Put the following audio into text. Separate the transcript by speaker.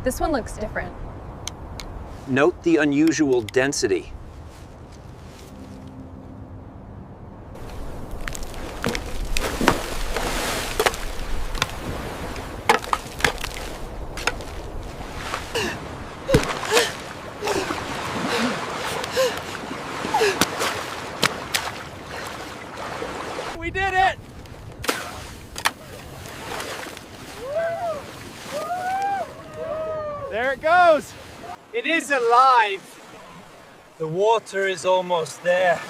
Speaker 1: This one looks different.
Speaker 2: Note the unusual density.
Speaker 3: We did it! There it goes! It is alive! The water is almost there.